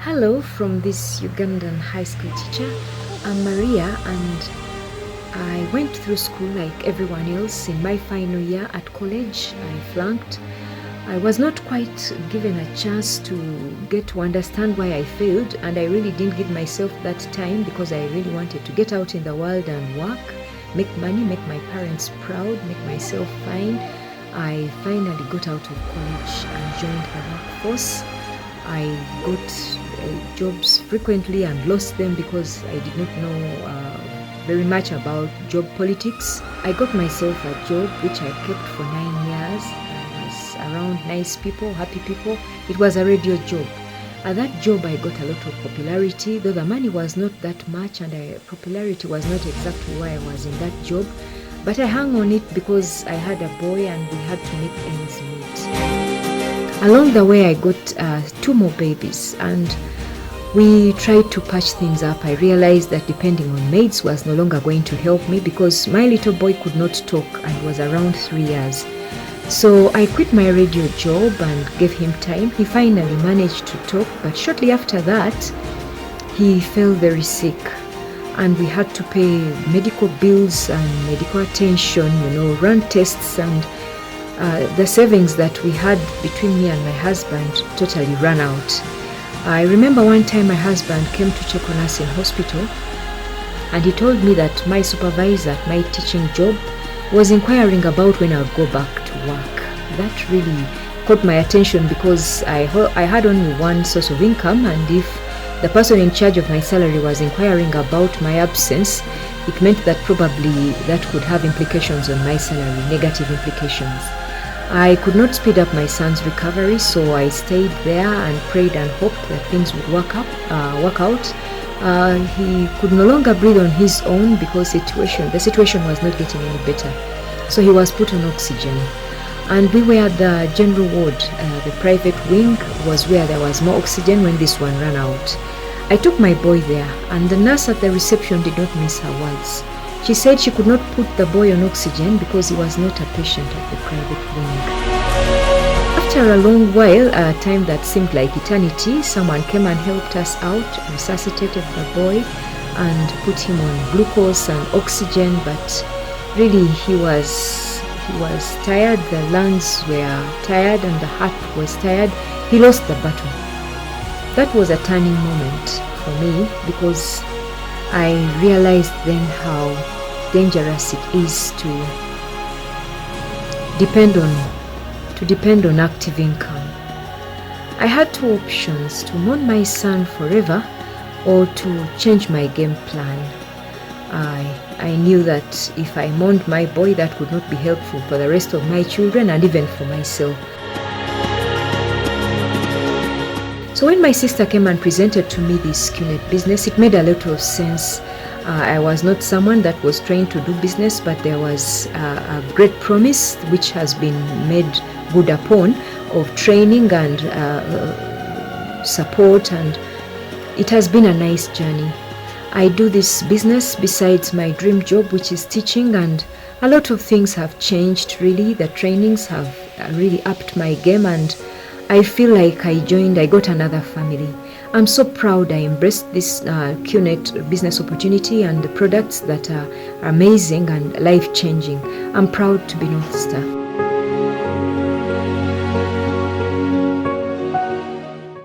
Hello from this Ugandan high school teacher. I'm Maria and I went through school like everyone else. In my final year at college, I flunked. I was not quite given a chance to get to understand why I failed, and I really didn't give myself that time because I really wanted to get out in the world and work, make money, make my parents proud, make myself fine. I finally got out of college and joined the workforce. I got jobs frequently and lost them because I did not know very much about job politics. I got myself a job which I kept for 9 years. I was around nice people, happy people. It was a radio job. At that job I got a lot of popularity, though the money was not that much and popularity was not exactly why I was in that job. But I hung on it because I had a boy and we had to make ends meet. Along the way I got 2 more babies and we tried to patch things up. I realized that depending on maids was no longer going to help me because my little boy could not talk and was around 3 years. So I quit my radio job and gave him time. He finally managed to talk, but shortly after that he fell very sick and we had to pay medical bills and medical attention, run tests, and the savings that we had between me and my husband totally ran out. I remember one time my husband came to check on us in hospital and he told me that my supervisor at my teaching job was inquiring about when I'll go back to work. That really caught my attention because I had only one source of income, and if the person in charge of my salary was inquiring about my absence, it meant that probably that could have implications on my salary, negative implications. I could not speed up my son's recovery, so I stayed there and prayed and hoped that things would work out. He could no longer breathe on his own because the situation was not getting any better. So he was put on oxygen. And we were at the general ward. The private wing was where there was more oxygen when this one ran out. I took my boy there, and the nurse at the reception did not miss her words. She said she could not put the boy on oxygen because he was not a patient at the private wing. After a long while, a time that seemed like eternity, someone came and helped us out, resuscitated the boy and put him on glucose and oxygen, but really he was tired, the lungs were tired and the heart was tired. He lost the battle. That was a turning moment for me because I realized then how dangerous it is to depend on active income. I had 2 options: to mourn my son forever or to change my game plan. I knew that if I mourned my boy, that would not be helpful for the rest of my children and even for myself. So when my sister came and presented to me this Qnet business, it made a lot of sense. I was not someone that was trained to do business, but there was a great promise which has been made good upon of training and support, and it has been a nice journey. I do this business besides my dream job, which is teaching, and a lot of things have changed really. The trainings have really upped my game, and I feel like I got another family. I'm so proud I embraced this Qnet business opportunity and the products that are amazing and life-changing. I'm proud to be North Star.